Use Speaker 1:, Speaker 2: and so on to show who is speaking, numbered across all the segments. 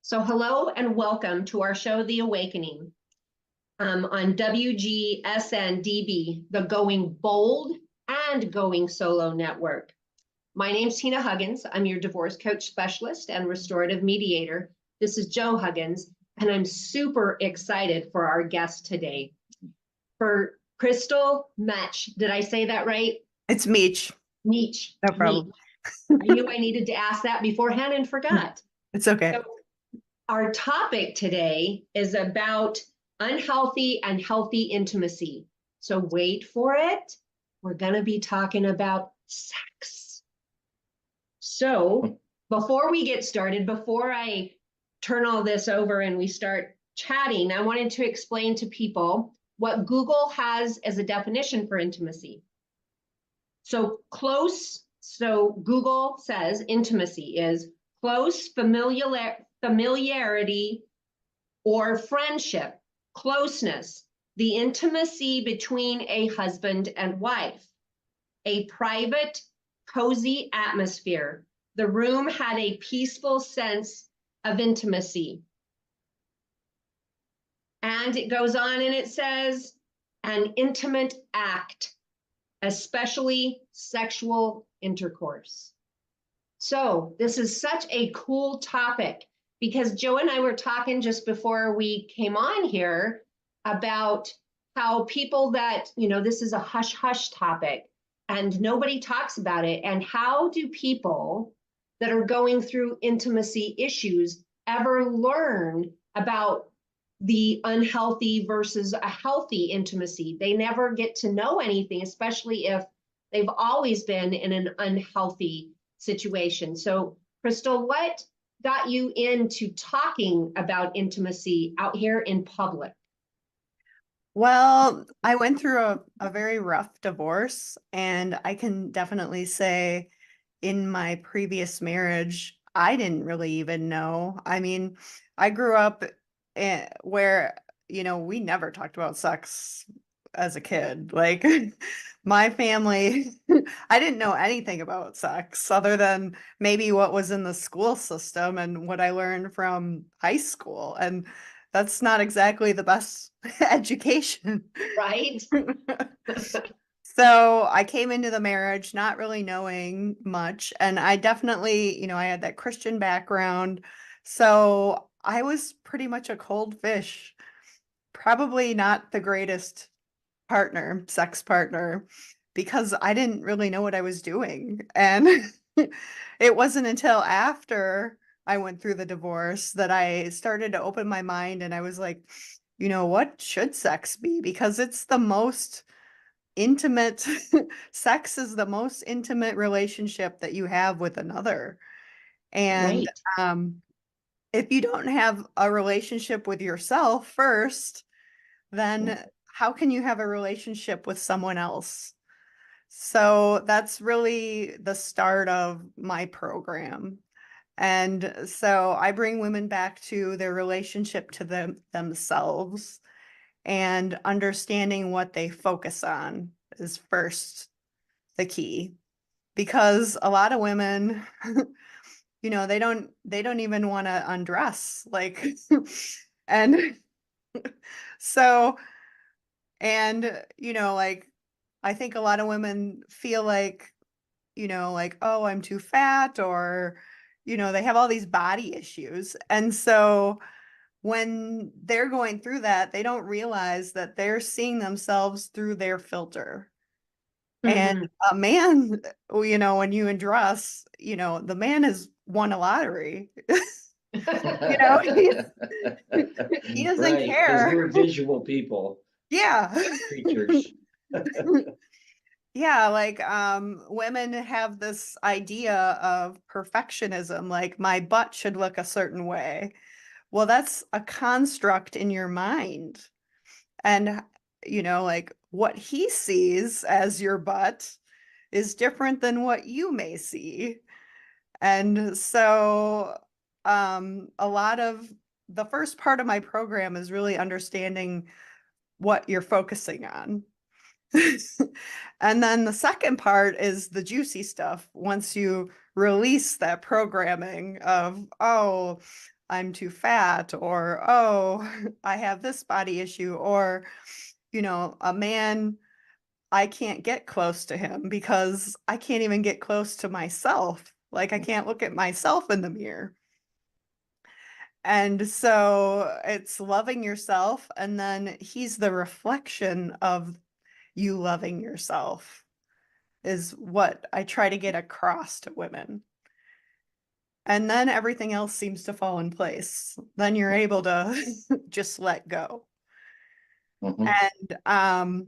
Speaker 1: So hello and welcome to our show, The Awakening, on WGSN-DB, the Going Bold and Going Solo Network. My name's Tina Huggins. I'm your divorce coach specialist and restorative mediator. This is Joe Huggins, and I'm super excited for our guest today. For Chrystal Meach, did I say that right?
Speaker 2: It's Meach.
Speaker 1: Meach.
Speaker 2: No problem.
Speaker 1: Meach. I knew I needed to ask that beforehand and forgot.
Speaker 2: It's okay.
Speaker 1: So, our topic today is about unhealthy and healthy intimacy. So wait for it. We're going to be talking about sex. So before we get started, before I turn all this over and we start chatting, I wanted to explain to people what Google has as a definition for intimacy. So Google says intimacy is close familiarity or friendship, closeness, the intimacy between a husband and wife, a private, cozy atmosphere. The room had a peaceful sense of intimacy. And it goes on and it says, an intimate act, especially sexual intercourse. So this is such a cool topic because Joe and I were talking just before we came on here about how people that, this is a hush-hush topic and nobody talks about it. And how do people that are going through intimacy issues ever learn about the unhealthy versus a healthy intimacy? They never get to know anything, especially if they've always been in an unhealthy situation. So, Chrystal, what got you into talking about intimacy out here in public?
Speaker 2: Well, I went through a very rough divorce, and I can definitely say in my previous marriage, I didn't really even know. I mean, I grew up where, we never talked about sex as a kid. Like my family, I didn't know anything about sex other than maybe what was in the school system and what I learned from high school. And that's not exactly the best education.
Speaker 1: Right?
Speaker 2: So I came into the marriage not really knowing much. And I definitely, I had that Christian background. So I was pretty much a cold fish, probably not the greatest sex partner, because I didn't really know what I was doing. And it wasn't until after I went through the divorce that I started to open my mind and I was like, what should sex be? Because it's the most intimate, sex is the most intimate relationship that you have with another. And
Speaker 1: Right.
Speaker 2: if you don't have a relationship with yourself first, then how can you have a relationship with someone else? So that's really the start of my program. And so I bring women back to their relationship to themselves, and understanding what they focus on is first the key. Because a lot of women, they don't even want to undress, like and so like I think a lot of women feel like, oh, I'm too fat, or, they have all these body issues. And so when they're going through that, they don't realize that they're seeing themselves through their filter. And a man, when you undress, the man has won a lottery. He doesn't
Speaker 3: Right, because
Speaker 2: care.
Speaker 3: we're visual people,
Speaker 2: Yeah.
Speaker 3: creatures.
Speaker 2: Yeah, like women have this idea of perfectionism, like my butt should look a certain way. Well, that's a construct in your mind. And like what he sees as your butt is different than what you may see. And so a lot of the first part of my program is really understanding what you're focusing on. And then the second part is the juicy stuff. Once you release that programming of, oh, I'm too fat, or, oh, I have this body issue, or, a man, I can't get close to him because I can't even get close to myself. Like, I can't look at myself in the mirror. And so it's loving yourself, and then he's the reflection of you loving yourself, is what I try to get across to women. And then everything else seems to fall in place. Then you're able to just let go.
Speaker 3: Mhm.
Speaker 2: And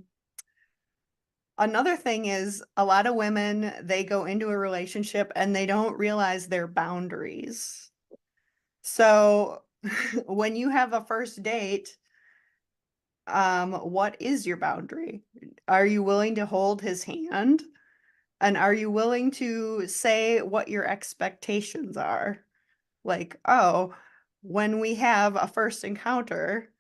Speaker 2: another thing is, a lot of women, they go into a relationship and they don't realize their boundaries. So when you have a first date, what is your boundary? Are you willing to hold his hand? And are you willing to say what your expectations are? Like, oh, when we have a first encounter,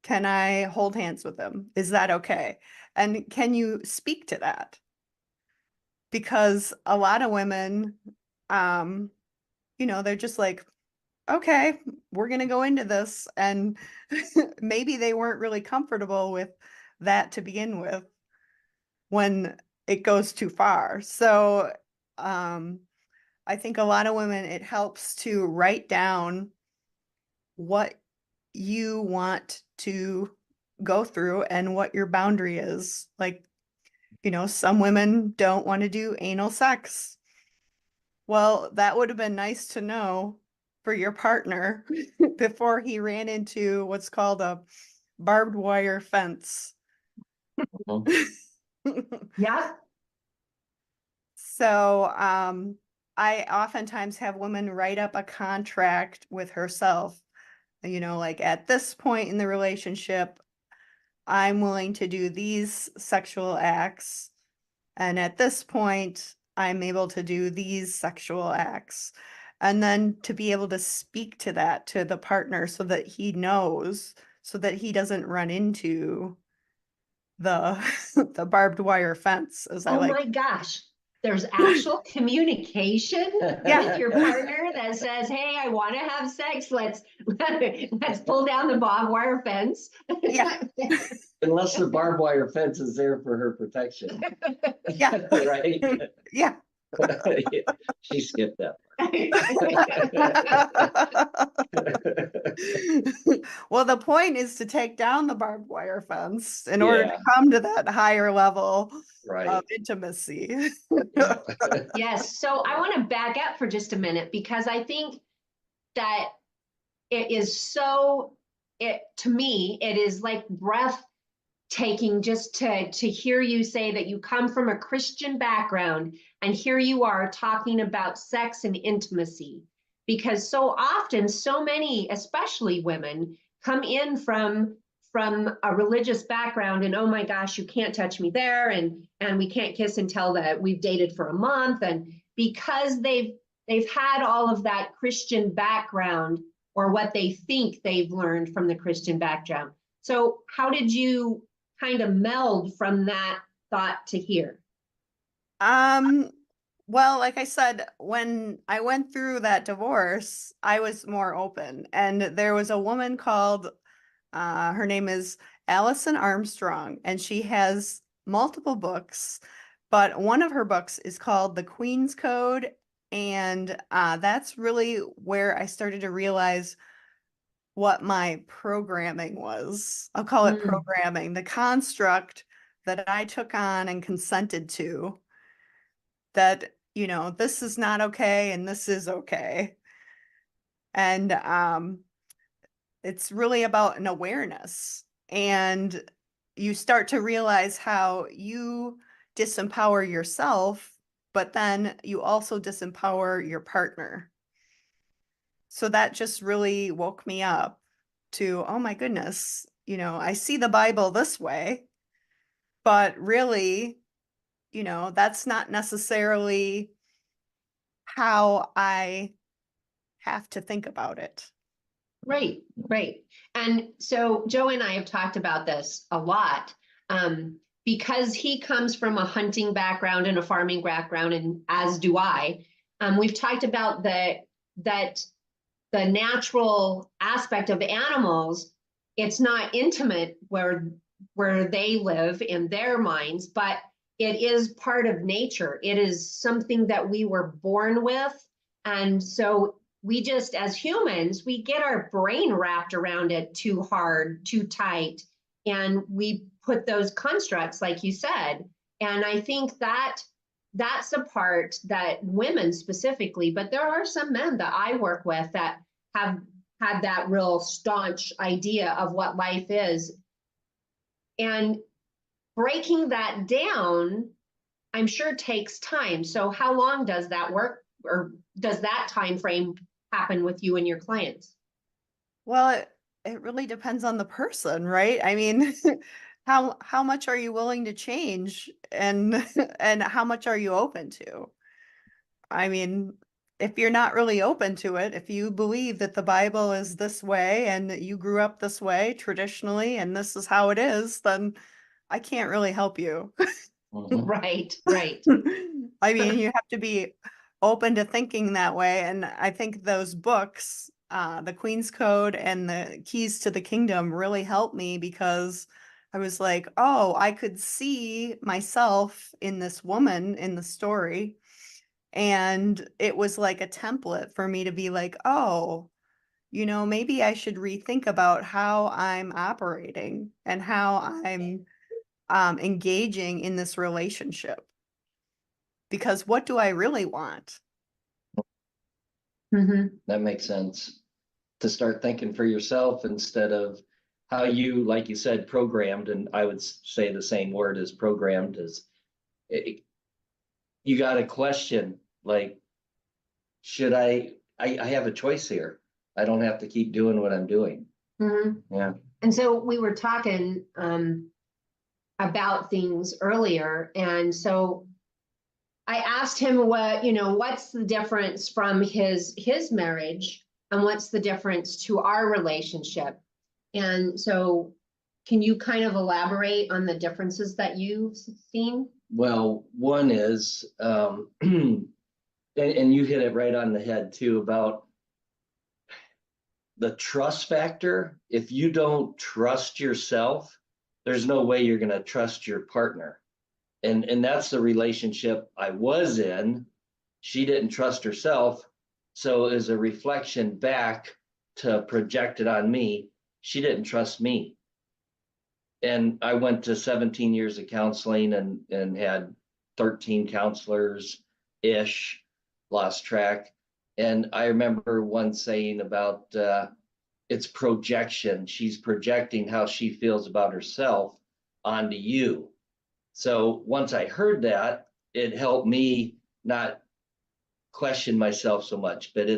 Speaker 2: can I hold hands with him? Is that okay? And can you speak to that? Because a lot of women, they're just like, okay, we're going to go into this. And maybe they weren't really comfortable with that to begin with when it goes too far. So, I think a lot of women, it helps to write down what you want to go through and what your boundary is. Like, some women don't want to do anal sex. Well, that would have been nice to know for your partner before he ran into what's called a barbed wire fence.
Speaker 3: Mhm.
Speaker 1: Yeah.
Speaker 2: So, I oftentimes have women write up a contract with herself. Like, at this point in the relationship, I'm willing to do these sexual acts. And at this point, I'm able to do these sexual acts. And then to be able to speak to that to the partner so that he knows, so that he doesn't run into the the barbed wire fence, as I
Speaker 1: Oh
Speaker 2: like.
Speaker 1: my gosh. There's actual communication with your partner that says, hey, I want to have sex. Let's pull down the barbed wire fence.
Speaker 2: Yeah.
Speaker 3: Unless the barbed wire fence is there for her protection.
Speaker 2: Yeah.
Speaker 3: Right?
Speaker 2: Yeah.
Speaker 3: She skipped that.
Speaker 2: Well, the point is to take down the barbed wire fence in order to
Speaker 3: Yeah.
Speaker 2: come to that higher level
Speaker 3: Right.
Speaker 2: of intimacy.
Speaker 3: Yeah.
Speaker 1: Yes. So I want to back up for just a minute because I think that it is to me, it is like breathtaking just to hear you say that you come from a Christian background and here you are talking about sex and intimacy. Because so often, so many, especially women, come in from a religious background and oh my gosh, you can't touch me there, and we can't kiss until that we've dated for a month. And because they've had all of that Christian background or what they think they've learned from the Christian background. So how did you kind of meld from that thought to here?
Speaker 2: Well, like I said, when I went through that divorce, I was more open. And there was a woman called, her name is Allison Armstrong, and she has multiple books, but one of her books is called The Queen's Code. And that's really where I started to realize what my programming was. I'll call it
Speaker 1: Mm,
Speaker 2: programming, the construct that I took on and consented to, that, this is not okay and this is okay. And it's really about an awareness. And you start to realize how you disempower yourself, but then you also disempower your partner. So that just really woke me up to, oh my goodness, I see the Bible this way, but really, that's not necessarily how I have to think about it.
Speaker 1: great, great. And so Joe and I have talked about this a lot because he comes from a hunting background and a farming background, and as do I. We've talked about that natural aspect of animals, it's not intimate where they live in their minds, but it is part of nature. It is something that we were born with. And so we just, as humans, we get our brain wrapped around it too hard, too tight, and we put those constructs, like you said. And I think that that's a part that women specifically, but there are some men that I work with that have had that real staunch idea of what life is. And breaking that down, I'm sure takes time. So how long does that work, or does that time frame happen with you and your clients?
Speaker 2: Well, it really depends on the person, right? I mean, how much are you willing to change, and and how much are you open to? I mean, if you're not really open to it, if you believe that the Bible is this way and that you grew up this way traditionally and this is how it is, then I can't really help you.
Speaker 3: Mhm.
Speaker 1: Right, right.
Speaker 2: I mean, you have to be open to thinking that way. And I think those books, The Queen's Code and The Keys to the Kingdom, really helped me, because I was like, oh, I could see myself in this woman in the story. And it was like a template for me to be like, oh, maybe I should rethink about how I'm operating and how I'm engaging in this relationship. Because what do I really want?
Speaker 1: Mm-hmm.
Speaker 3: That makes sense. To start thinking for yourself instead of how you, like you said, programmed, and I would say the same word as programmed is, you got to question, like, should I have a choice here. I don't have to keep doing what I'm doing.
Speaker 1: Mm-hmm.
Speaker 3: Yeah.
Speaker 1: And so we were talking about things earlier. And so I asked him what's the difference from his marriage and what's the difference to our relationship. And so can you kind of elaborate on the differences that you've seen?
Speaker 3: Well, one is, and you hit it right on the head too, about the trust factor. If you don't trust yourself, there's no way you're going to trust your partner. And that's the relationship I was in. She didn't trust herself. So as a reflection back to project it on me, she didn't trust me. And I went to 17 years of counseling and had 13 counselors ish, lost track. And I remember one saying about it's projection. She's projecting how she feels about herself onto you. So once I heard that, it helped me not question myself so much. But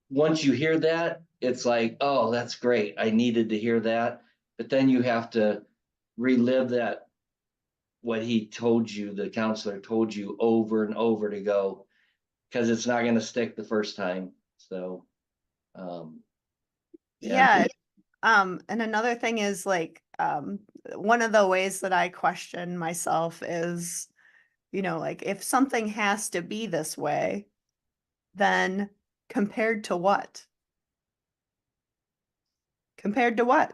Speaker 3: once you hear that, it's like, oh, that's great. I needed to hear that. But then you have to relive that, what he told you, the counselor told you over and over to go, because it's not going to stick the first time. So,
Speaker 2: Yeah. And another thing is, like, one of the ways that I question myself is, like, if something has to be this way, then compared to what? Compared to what?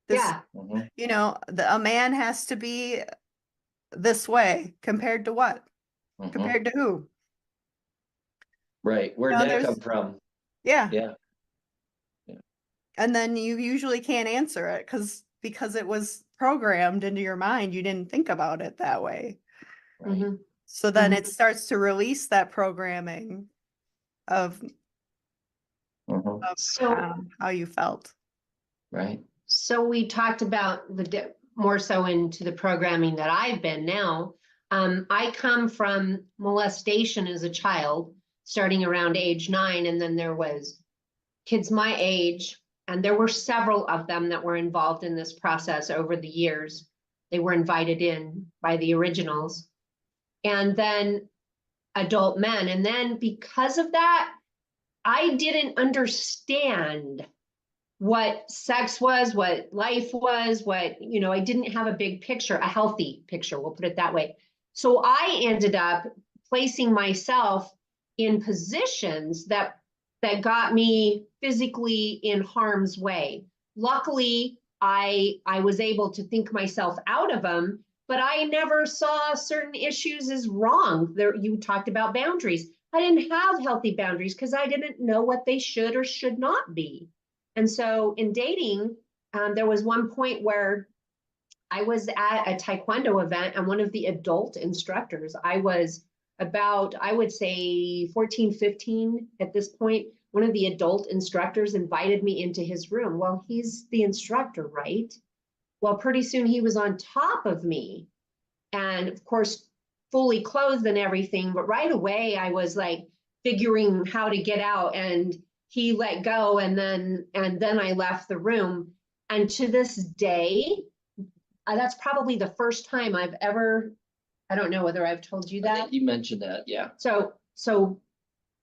Speaker 2: This,
Speaker 1: Yeah.
Speaker 2: a man has to be this way. Compared to what? Compared to who?
Speaker 3: Right. Where'd that come from?
Speaker 2: Yeah.
Speaker 3: Yeah.
Speaker 2: And then you usually can't answer it because it was programmed into your mind. You didn't think about it that way.
Speaker 3: Right.
Speaker 1: Mm-hmm.
Speaker 2: So then it starts to release that programming of
Speaker 1: So
Speaker 2: how you felt.
Speaker 3: Right.
Speaker 1: So we talked about more so into the programming that I've been now. I come from molestation as a child, starting around age 9, and then there was kids my age, and there were several of them that were involved in this process over the years. They were invited in by the originals, and then adult men. And then because of that, I didn't understand what sex was, what life was, I didn't have a big picture, a healthy picture, we'll put it that way. So I ended up placing myself in positions that that got me physically in harm's way. Luckily, I was able to think myself out of them, but I never saw certain issues as wrong. There, you talked about boundaries. I didn't have healthy boundaries because I didn't know what they should or should not be. And so in dating, there was one point where I was at a Taekwondo event, and one of the adult instructors, I was about, I would say 14, 15 at this point, one of the adult instructors invited me into his room. Well, he's the instructor, right? Well, pretty soon he was on top of me, and of course, fully clothed and everything. But right away, I was like figuring how to get out, and he let go, and then I left the room. And to this day, that's probably the first time I've ever, I don't know whether I've told you
Speaker 3: I
Speaker 1: that.
Speaker 3: think you mentioned that, yeah.
Speaker 1: So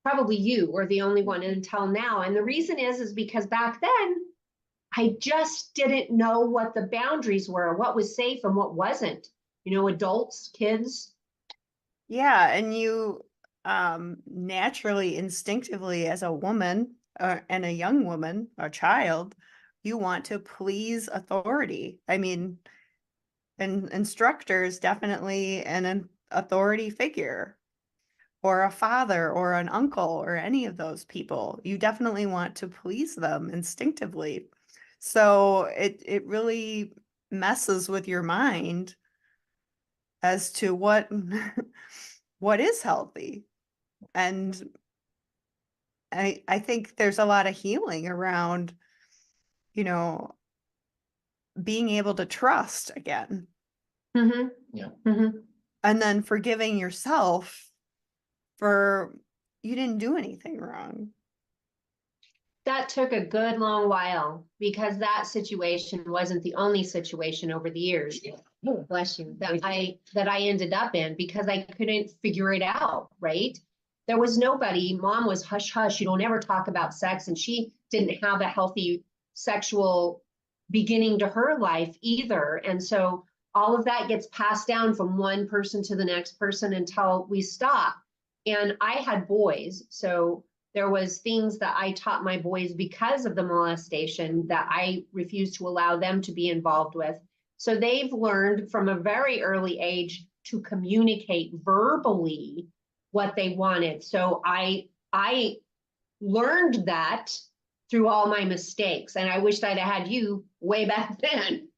Speaker 1: probably you were the only one until now. And the reason is because back then I just didn't know what the boundaries were, what was safe and what wasn't. You know, adults, kids.
Speaker 2: Yeah, and you naturally, instinctively, as a woman and a young woman, a child, you want to please authority. I mean, an instructor is definitely an authority figure, or a father, or an uncle, or any of those people. You definitely want to please them instinctively. So it really messes with your mind as to what what is healthy. And I think there's a lot of healing around, you know, being able to trust again.
Speaker 1: Mm-hmm.
Speaker 3: Yeah.
Speaker 1: Mm-hmm.
Speaker 2: And then forgiving yourself for you didn't do anything wrong.
Speaker 1: That took a good long while because that situation wasn't the only situation over the years. Oh, bless you. That I ended up in because I couldn't figure it out, right? There was nobody. Mom was hush hush. You don't ever talk about sex, and she didn't have a healthy sexual beginning to her life either. And so all of that gets passed down from one person to the next person until we stop. And I had boys, so there was things that I taught my boys because of the molestation that I refused to allow them to be involved with. So they've learned from a very early age to communicate verbally what they wanted. So I learned that through all my mistakes, and I wished I'd have had you way back then.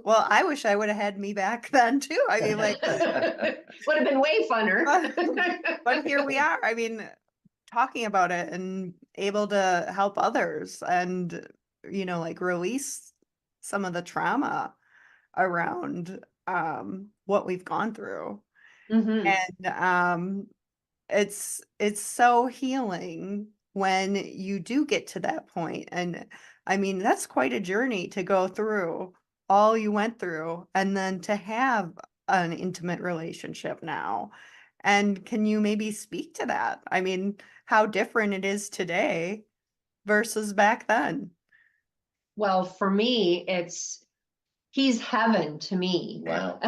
Speaker 2: Well, I wish I would have had me back then too. I mean, like,
Speaker 1: would have been way funner.
Speaker 2: but here we are. I mean, talking about it and able to help others and, you know, like release some of the trauma around what we've gone through.
Speaker 1: Mm-hmm.
Speaker 2: And it's so healing when you do get to that point. And I mean, that's quite a journey to go through all you went through and then to have an intimate relationship now. And can you maybe speak to that? I mean, how different it is today versus back then.
Speaker 1: Well, for me, he's heaven to me.
Speaker 3: Wow.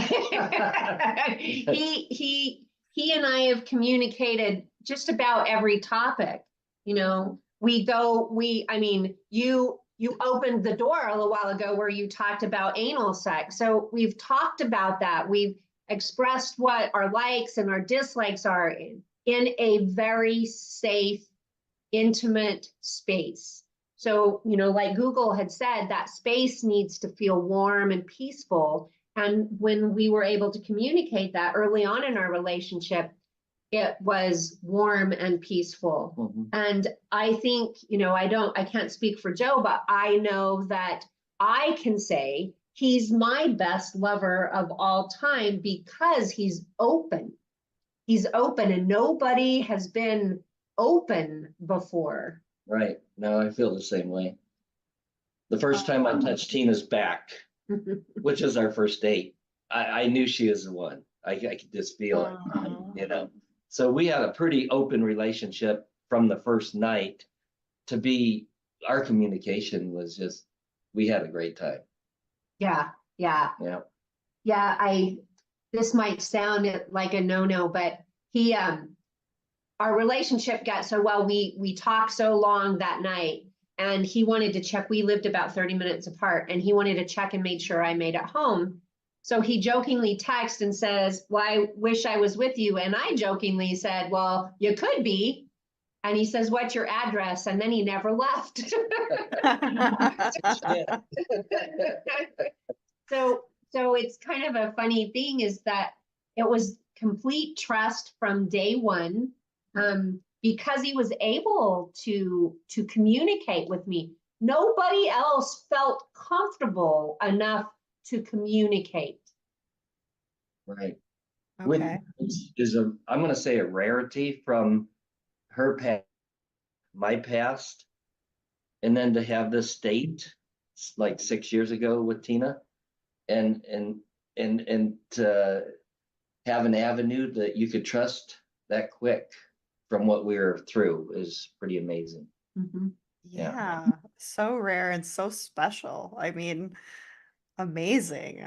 Speaker 1: He and I have communicated just about every topic. You know, I mean, you opened the door a little while ago where you talked about anal sex. So we've talked about that. We've expressed what our likes and our dislikes are in a very safe, intimate space. So, you know, like Google had said, that space needs to feel warm and peaceful. And when we were able to communicate that early on in our relationship, it was warm and peaceful.
Speaker 3: Mm-hmm.
Speaker 1: And I think, you know, I can't speak for Joe, but I know that I can say he's my best lover of all time because he's open. He's open, and nobody has been open before.
Speaker 3: Right. No, I feel the same way. The first time I touched Tina's back, which is our first date, I knew she was the one. I could just feel it, you know. So we had a pretty open relationship from the first night. Our communication was just, we had a great time.
Speaker 1: Yeah.
Speaker 3: Yeah.
Speaker 1: This might sound like a no-no, but our relationship got so well, we talked so long that night, and he wanted to check. We lived about 30 minutes apart, and he wanted to check and made sure I made it home. So he jokingly texts and says, well, I wish I was with you. And I jokingly said, well, you could be. And he says, what's your address? And then he never left. So it's kind of a funny thing is that it was complete trust from day one, because he was able to communicate with me. Nobody else felt comfortable enough to communicate.
Speaker 3: Right.
Speaker 2: Okay.
Speaker 3: Which is I'm going to say a rarity from her past, my past, and then to have this date like 6 years ago with Tina, and to have an avenue that you could trust that quick from what we were through is pretty amazing.
Speaker 1: Mm-hmm.
Speaker 2: Yeah, so rare and so special. I mean, amazing.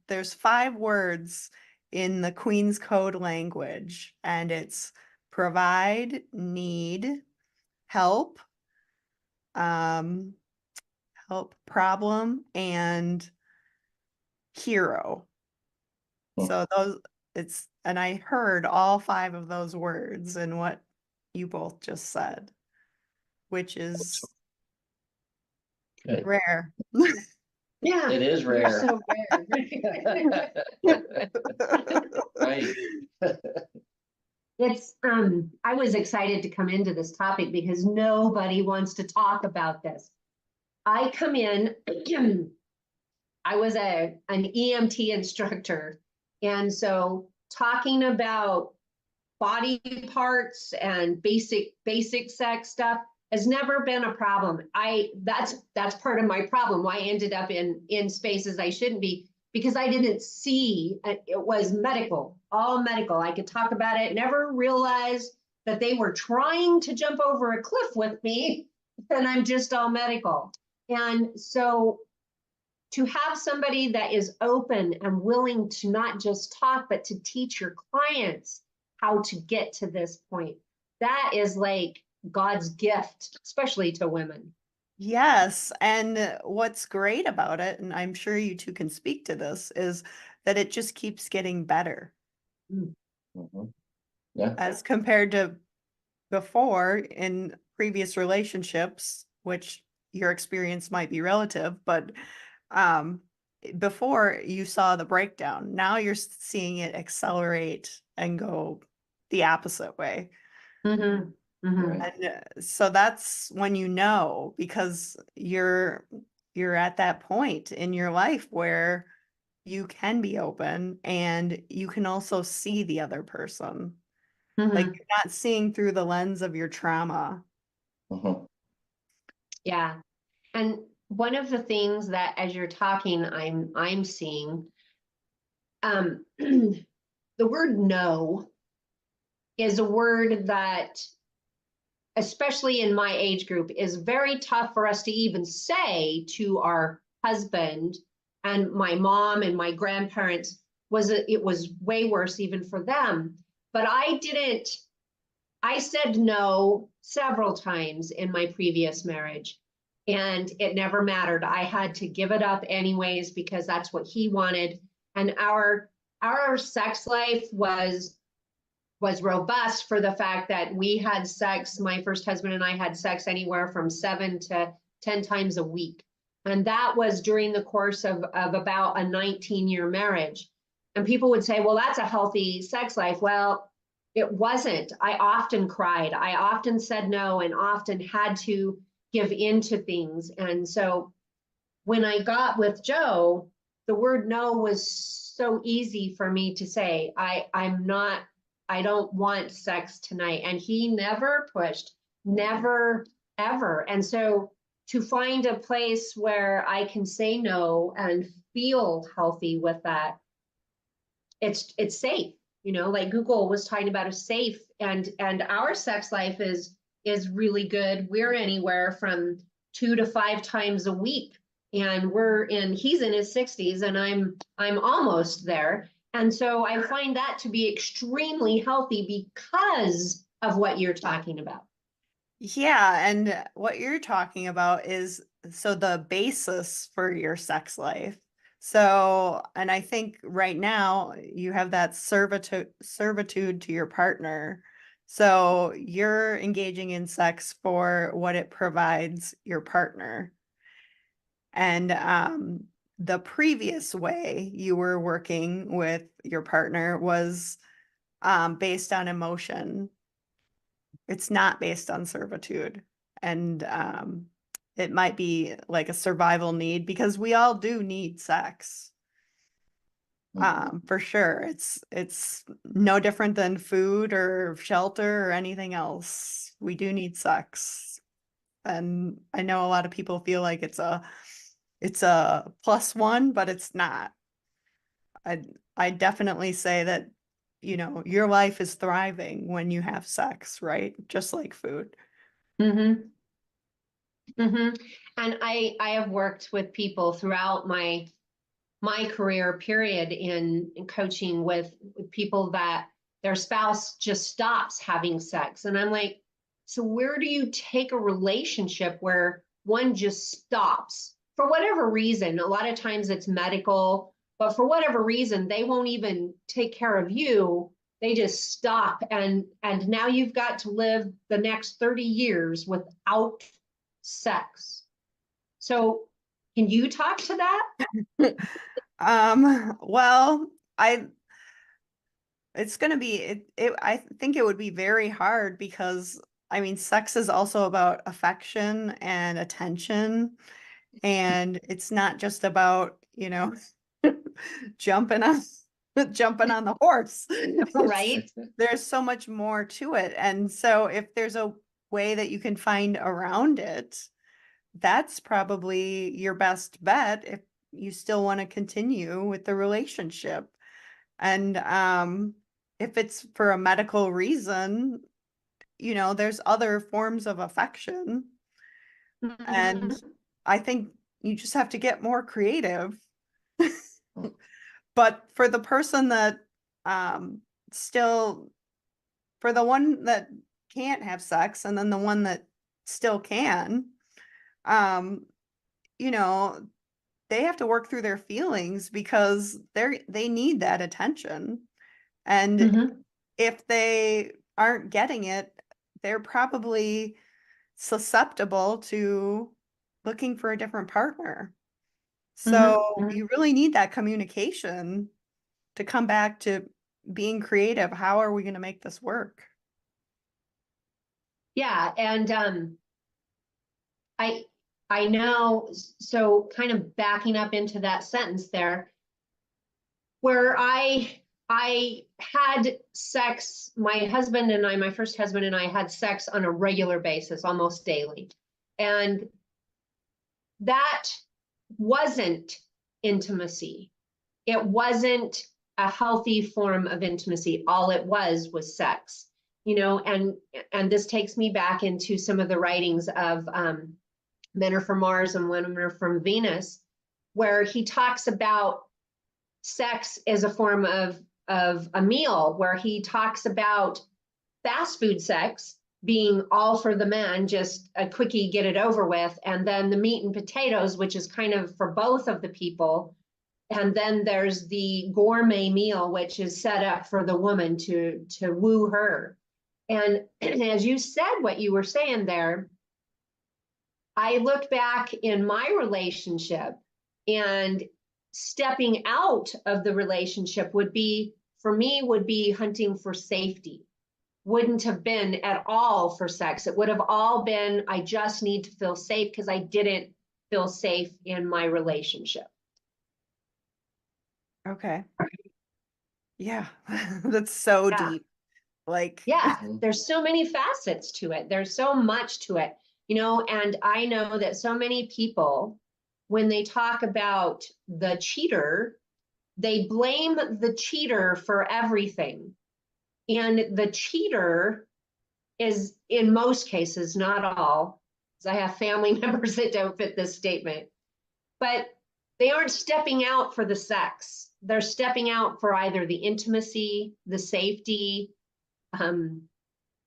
Speaker 2: There's 5 words in the Queen's Code language, and it's provide, need, help, help, problem, and hero. So and I heard all 5 of those words in what you both just said, which is
Speaker 3: Good.
Speaker 2: rare.
Speaker 1: Yeah.
Speaker 3: It is
Speaker 1: You're
Speaker 3: rare.
Speaker 1: so rare.
Speaker 3: Right.
Speaker 1: It's I was excited to come into this topic because nobody wants to talk about this. I come in, I was an EMT instructor, and so talking about body parts and basic sex stuff has never been a problem. That's part of my problem. Why I ended up in spaces I shouldn't be, because I didn't see it was medical, all medical. I could talk about it, never realized that they were trying to jump over a cliff with me, and I'm just all medical. And so to have somebody that is open and willing to not just talk, but to teach your clients how to get to this point, that is like God's gift, especially to women.
Speaker 2: Yes, and what's great about it, and I'm sure you two can speak to this, is that it just keeps getting better.
Speaker 3: Mm-hmm. Yeah.
Speaker 2: As compared to before in previous relationships, which your experience might be relative, but before you saw the breakdown, now you're seeing it accelerate and go the opposite way.
Speaker 1: Mm-hmm. Mm-hmm.
Speaker 3: Right.
Speaker 2: And so that's when you know, because you're at that point in your life where you can be open and you can also see the other person.
Speaker 1: Mm-hmm.
Speaker 2: Like you're not seeing through the lens of your trauma.
Speaker 3: Mm-hmm.
Speaker 1: Yeah. And one of the things that as you're talking, I'm seeing, the word no is a word that, especially in my age group, is very tough for us to even say to our husband. And my mom and my grandparents it was way worse even for them. But I said no several times in my previous marriage, and it never mattered. I had to give it up anyways because that's what he wanted. And our sex life was robust for the fact that we had sex. My first husband and I had sex anywhere from 7 to 10 times a week. And that was during the course of about a 19-year marriage. And people would say, well, that's a healthy sex life. Well, it wasn't. I often cried. I often said no and often had to give in to things. And so when I got with Joe, the word no was so easy for me to say. I don't want sex tonight. And he never pushed, never, ever. And so to find a place where I can say no and feel healthy with that, it's safe. You know, like Google was talking about a safe, and our sex life is really good. We're anywhere from 2 to 5 times a week. And he's in his 60s and I'm almost there. And so I find that to be extremely healthy because of what you're talking about.
Speaker 2: Yeah, and what you're talking about is so the basis for your sex life. So, and I think right now you have that servitude to your partner. So you're engaging in sex for what it provides your partner. And the previous way you were working with your partner was based on emotion. It's not based on servitude. And it might be like a survival need because we all do need sex. For sure. It's no different than food or shelter or anything else. We do need sex. And I know a lot of people feel like it's a plus one, but it's not. I definitely say that, you know, your life is thriving when you have sex, right? Just like food.
Speaker 1: Mm-hmm. Mm-hmm. And I have worked with people throughout my career period in coaching with people that their spouse just stops having sex. And I'm like, so where do you take a relationship where one just stops for whatever reason? A lot of times it's medical, but for whatever reason, they won't even take care of you. They just stop. And now you've got to live the next 30 years without sex. So can you talk to that?
Speaker 2: Well, it's gonna be I think it would be very hard because I mean sex is also about affection and attention, and it's not just about, you know, jumping on jumping on the horse.
Speaker 1: Right?
Speaker 2: There's so much more to it. And so if there's a way that you can find around it, that's probably your best bet if you still want to continue with the relationship. And if it's for a medical reason, you know, there's other forms of affection. And
Speaker 1: Mhm.
Speaker 2: I think you just have to get more creative. But for the person that still, for the one that can't have sex and then the one that still can, um, you know, they have to work through their feelings because they need that attention. And
Speaker 1: Mhm.
Speaker 2: if they aren't getting it, they're probably susceptible to looking for a different partner.
Speaker 1: Mhm.
Speaker 2: So
Speaker 1: Mhm.
Speaker 2: you really need that communication to come back to being creative. How are we going to make this work?
Speaker 1: Yeah, and I I know, so kind of backing up into that sentence there, where I had sex, my husband and I, my first husband and I had sex on a regular basis, almost daily. And that wasn't intimacy. It wasn't a healthy form of intimacy. All it was sex, you know, and this takes me back into some of the writings of Men Are From Mars and Women Are From Venus, where he talks about sex as a form of a meal, where he talks about fast food sex being all for the man, just a quickie, get it over with, and then the meat and potatoes, which is kind of for both of the people. And then there's the gourmet meal, which is set up for the woman to woo her. And as you said, what you were saying there, I look back in my relationship, and stepping out of the relationship would be, for me, would be hunting for safety. Wouldn't have been at all for sex. It would have all been, I just need to feel safe because I didn't feel safe in my relationship.
Speaker 2: Okay. Yeah. That's so
Speaker 1: Yeah.
Speaker 2: deep. Like,
Speaker 1: Yeah,
Speaker 3: Mhm.
Speaker 1: there's so many facets to it. There's so much to it, you know, and I know that so many people, when they talk about the cheater, they blame the cheater for everything. And the cheater is, in most cases, not all, because I have family members that don't fit this statement, but they aren't stepping out for the sex. they're stepping out for either the intimacy, the safety,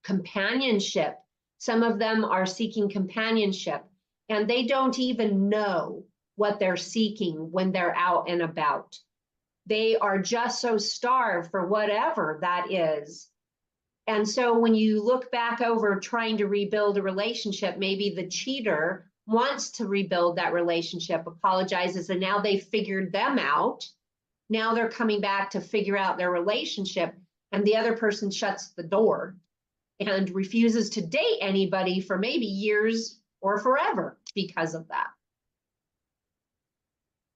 Speaker 1: companionship. Some of them are seeking companionship, and they don't even know what they're seeking when they're out and about. They are just so starved for whatever that is. And so when you look back over trying to rebuild a relationship, maybe the cheater wants to rebuild that relationship, apologizes, and now they figured them out. Now they're coming back to figure out their relationship, and the other person shuts the door and refuses to date anybody for maybe years or forever because of that.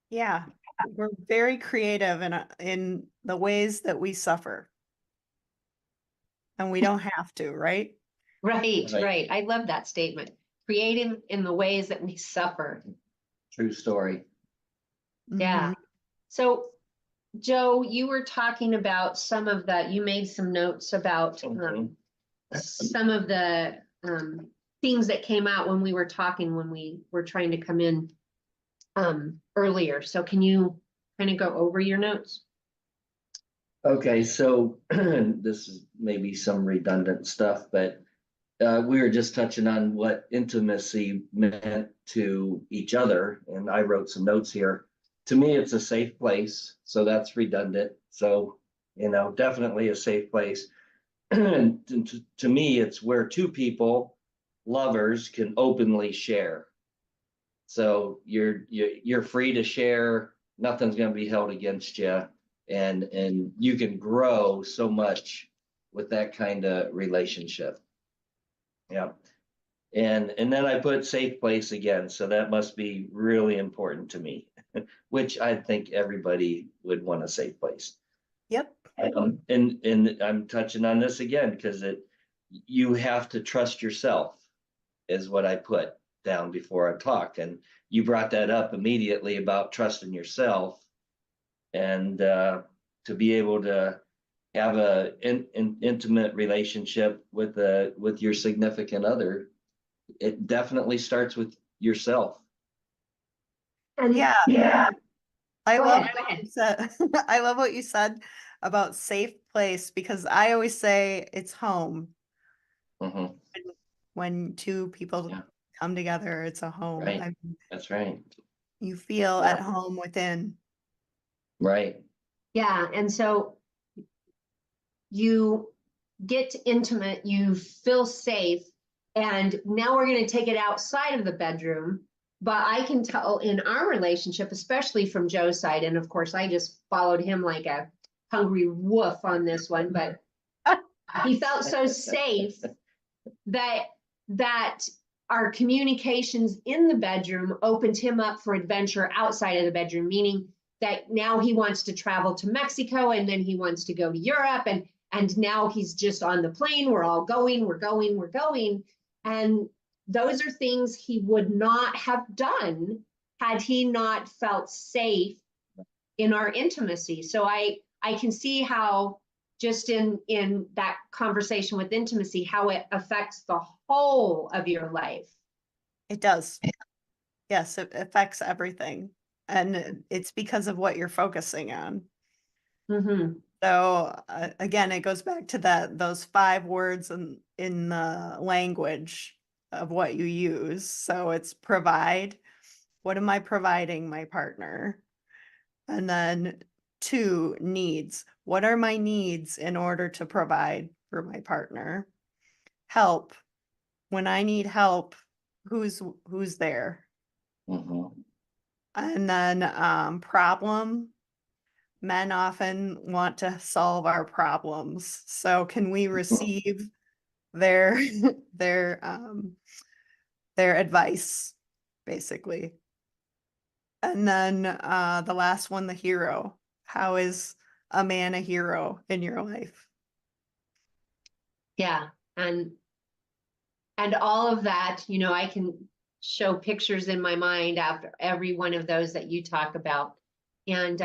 Speaker 2: Yeah, we're very creative in the ways that we suffer. And we don't have to, right?
Speaker 1: Right,
Speaker 3: Right.
Speaker 1: right. I love that statement. Creative in the ways that we suffer.
Speaker 3: True story.
Speaker 1: Yeah.
Speaker 2: Mhm.
Speaker 1: So, Joe, you were talking about some of that. You made some notes about some of the things that came out when we were talking, when we were trying to come in earlier. So can you kind of go over your notes?
Speaker 3: Okay, so this is maybe some redundant stuff, but we were just touching on what intimacy meant to each other, and I wrote some notes here. To me, it's a safe place, so that's redundant. So, definitely a safe place. And to me, it's where two people, lovers, can openly share. So you're free to share. Nothing's going to be held against you, and you can grow so much with that kind of relationship. Yeah. And then I put safe place again, so that must be really important to me, which I think everybody would want a safe place.
Speaker 2: Yep.
Speaker 3: And I'm touching on this again because you have to trust yourself, is what I put down before I talked, and you brought that up immediately about trusting yourself, and to be able to have an intimate relationship with your significant other, it definitely starts with yourself.
Speaker 1: And
Speaker 2: Yeah. I
Speaker 1: Go
Speaker 2: love
Speaker 1: ahead, go
Speaker 2: what
Speaker 1: ahead.
Speaker 2: you said. I love what you said about safe place, because I always say it's home.
Speaker 3: Mhm.
Speaker 2: When two people
Speaker 3: Yeah.
Speaker 2: come together, it's a home.
Speaker 3: Right.
Speaker 2: I mean,
Speaker 3: That's right.
Speaker 2: you feel
Speaker 3: Yeah.
Speaker 2: at home within.
Speaker 3: Right.
Speaker 1: Yeah, and so you get intimate, you feel safe, and now we're going to take it outside of the bedroom. But I can tell in our relationship, especially from Joe's side, and of course, I just followed him like a hungry wolf on this one, but he felt so safe that our communications in the bedroom opened him up for adventure outside of the bedroom, meaning that now he wants to travel to Mexico, and then he wants to go to Europe, and now he's just on the plane. We're all going, we're going. And those are things he would not have done had he not felt safe in our intimacy. So I can see how just in that conversation with intimacy, how it affects the whole of your life.
Speaker 2: It does. Yes, it affects everything. And it's because of what you're focusing on.
Speaker 1: Mm-hmm.
Speaker 2: So again, it goes back to those 5 words in the language of what you use. So it's provide. What am I providing my partner? And then 2, needs. What are my needs in order to provide for my partner? Help. When I need help, who's there?
Speaker 3: Mhm.
Speaker 2: And then problem. Men often want to solve our problems. So can we receive their their advice, basically? And then the last one, the hero. How is a man a hero in your life?
Speaker 1: Yeah. And all of that, I can show pictures in my mind after every one of those that you talk about. And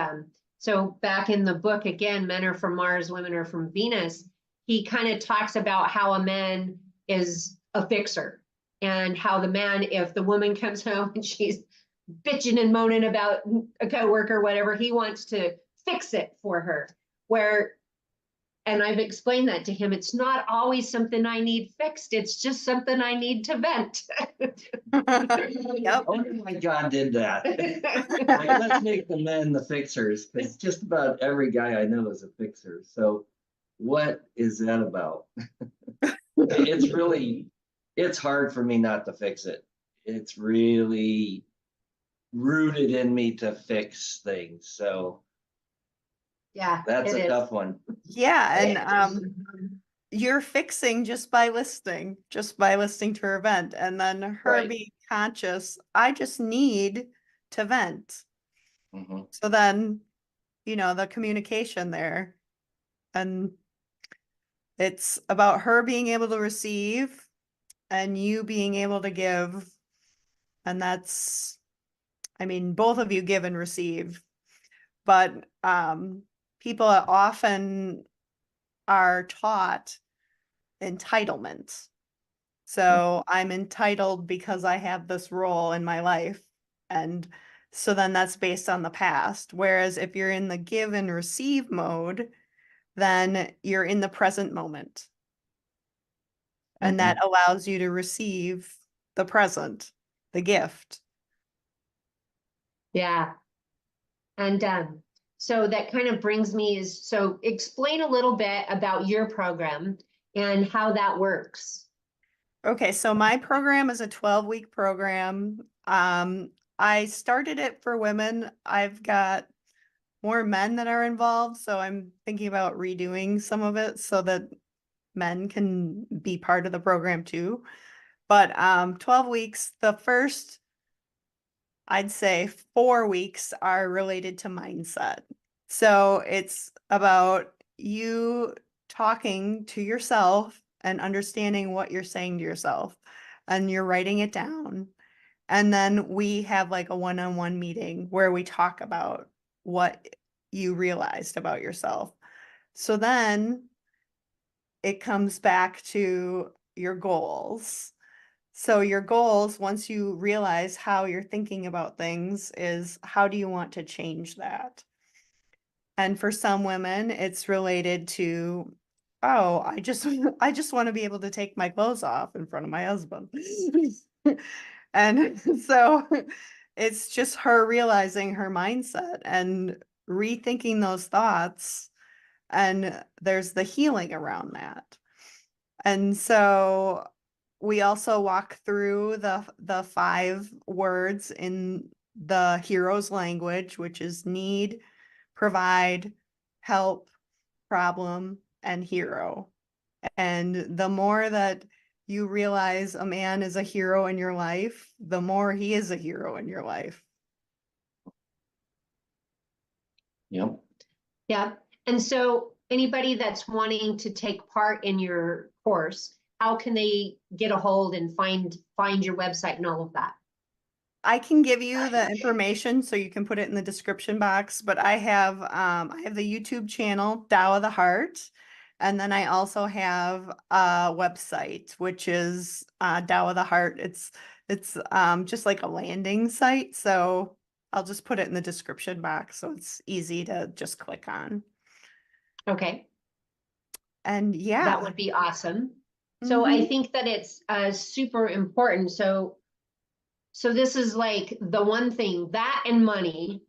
Speaker 1: so back in the book, again, Men Are From Mars, Women Are From Venus, he kind of talks about how a man is a fixer, and how the man, if the woman comes home and she's bitching and moaning about a coworker, whatever, he wants to fix it for her. And I've explained that to him. It's not always something I need fixed. It's just something I need to vent.
Speaker 2: Yep.
Speaker 3: Oh my God, did that. Like, let's make the men the fixers, because just about every guy I know is a fixer. So what is that about? It's hard for me not to fix it. It's really rooted in me to fix things. So
Speaker 1: Yeah,
Speaker 3: that's
Speaker 1: it
Speaker 3: a
Speaker 1: is.
Speaker 3: tough one.
Speaker 2: Yeah, and you're fixing just by listening to her vent, and then her
Speaker 3: Right.
Speaker 2: being conscious, I just need to vent.
Speaker 3: Mhm.
Speaker 2: So then, the communication there, and it's about her being able to receive and you being able to give. And that's, I mean, both of you give and receive, but people often are taught entitlement. So I'm entitled because I have this role in my life. And so then that's based on the past. Whereas if you're in the give and receive mode, then you're in the present moment. And that allows you to receive the present, the gift.
Speaker 1: Yeah. And so that kind of brings me so explain a little bit about your program and how that works.
Speaker 2: Okay, so my program is a 12-week program. I started it for women. I've got more men that are involved, so I'm thinking about redoing some of it so that men can be part of the program too. But 12 weeks, the first, I'd say 4 weeks are related to mindset. So it's about you talking to yourself and understanding what you're saying to yourself, and you're writing it down. And then we have like a one-on-one meeting where we talk about what you realized about yourself. So then it comes back to your goals. So your goals, once you realize how you're thinking about things, is how do you want to change that? And for some women, it's related to, oh, I just want to be able to take my clothes off in front of my husband. And so it's just her realizing her mindset and rethinking those thoughts. And there's the healing around that. And so we also walk through the 5 words in the hero's language, which is need, provide, help, problem, and hero. And the more that you realize a man is a hero in your life, the more he is a hero in your life.
Speaker 3: Yep.
Speaker 1: Yeah. And so anybody that's wanting to take part in your course, how can they get a hold and find your website and all of that?
Speaker 2: I can give you the information so you can put it in the description box, but I have the YouTube channel, Tao of the Heart. And then I also have a website, which is Tao of the Heart. It's just like a landing site. So I'll just put it in the description box so it's easy to just click on.
Speaker 1: Okay.
Speaker 2: And yeah.
Speaker 1: That would be awesome. So I think that it's super important. So this is like the one thing, that and money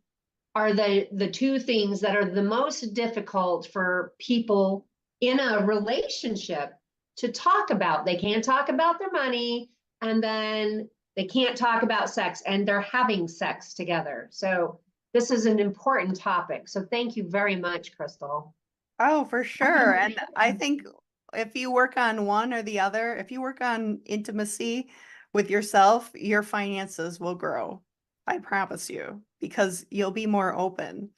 Speaker 1: are the 2 things that are the most difficult for people in a relationship to talk about. They can't talk about their money, and then they can't talk about sex, and they're having sex together. So this is an important topic. So thank you very much, Chrystal.
Speaker 2: Oh, for sure. And I think if you work on one or the other, if you work on intimacy with yourself, your finances will grow. I promise you, because you'll be more open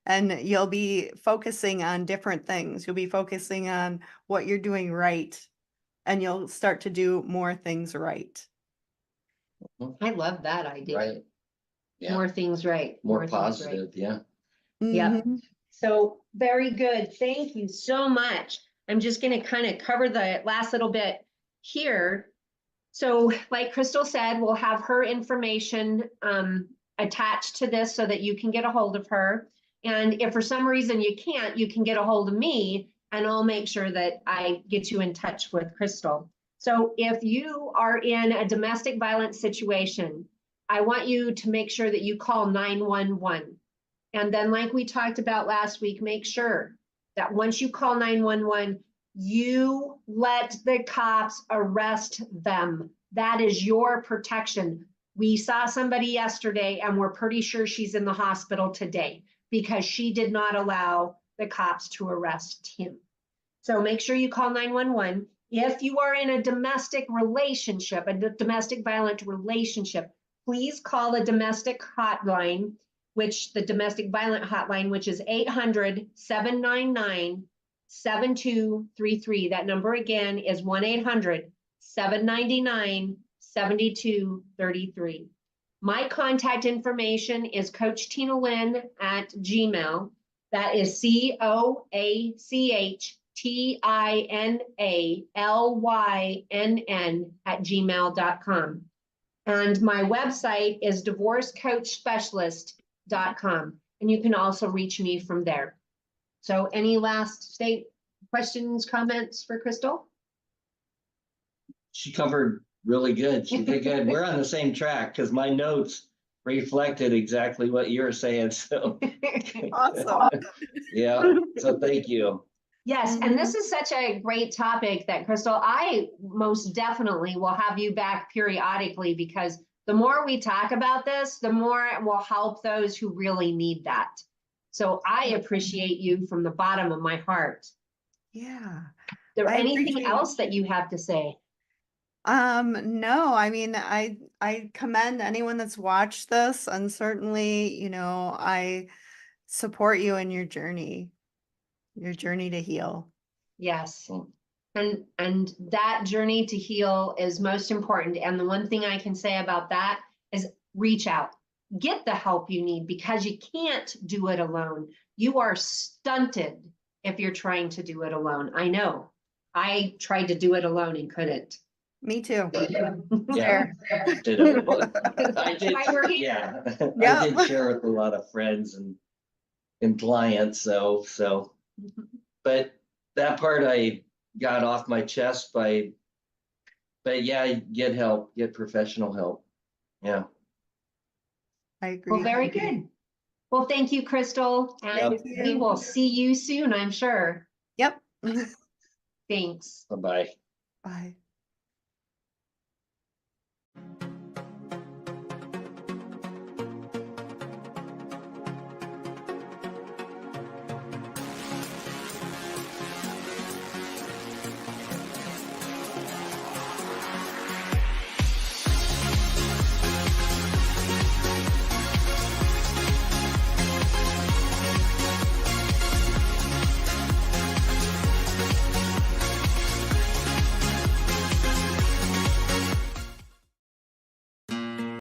Speaker 2: and you'll be focusing on different things. You'll be focusing on what you're doing right, and you'll start to do more things right.
Speaker 1: I love that idea.
Speaker 3: Right. Yeah.
Speaker 1: More things right.
Speaker 3: More
Speaker 1: things right.
Speaker 3: positive. Yeah.
Speaker 1: Yep.
Speaker 2: Mhm.
Speaker 1: So very good. Thank you so much. I'm just going to kind of cover the last little bit here. So like Chrystal said, we'll have her information attached to this so that you can get a hold of her. And if for some reason you can't, you can get a hold of me and I'll make sure that I get you in touch with Chrystal. So if you are in a domestic violence situation, I want you to make sure that you call 911. And then like we talked about last week, make sure that once you call 911, you let the cops arrest them. That is your protection. We saw somebody yesterday and we're pretty sure she's in the hospital today because she did not allow the cops to arrest him. So make sure you call 911. If you are in a domestic relationship, a domestic violent relationship, please call the domestic hotline, which the domestic violent hotline, which is 800-799-7233. That number again is 1-800-799-7233. My contact information is Coach Tina Lynn at Gmail. That is COACHTINALYNN@gmail.com. And my website is divorcecoachspecialist.com. And you can also reach me from there. So any last questions, comments for Chrystal?
Speaker 3: She covered really good. She did good. We're on the same track because my notes reflected exactly what you were saying. So
Speaker 2: Awesome.
Speaker 3: yeah. So thank you.
Speaker 1: Yes, and this is such a great topic that Chrystal, I most definitely will have you back periodically because the more we talk about this, the more it will help those who really need that. So I appreciate you from the bottom of my heart.
Speaker 2: Yeah.
Speaker 1: Is there
Speaker 2: I
Speaker 1: anything
Speaker 2: appreciate-
Speaker 1: else that you have to say?
Speaker 2: No, I mean, I commend anyone that's watched this, and certainly, I support you in your journey to heal.
Speaker 1: Yes. And that journey to heal is most important. And the one thing I can say about that is reach out, get the help you need because you can't do it alone. You are stunted if you're trying to do it alone. I know. I tried to do it alone and couldn't.
Speaker 2: Me too.
Speaker 3: Yeah. Ditto. I did.
Speaker 1: Why we're here.
Speaker 3: Yeah.
Speaker 2: Yep.
Speaker 3: I did share with a lot of friends and clients. So, but that part I got off my chest but yeah, get help, get professional help. Yeah.
Speaker 2: I agree.
Speaker 1: Well, very good. Well, thank you, Chrystal. And
Speaker 2: Thank
Speaker 1: we
Speaker 2: you.
Speaker 1: will see you soon, I'm sure.
Speaker 2: Yep.
Speaker 1: Thanks.
Speaker 3: Bye-bye.
Speaker 2: Bye.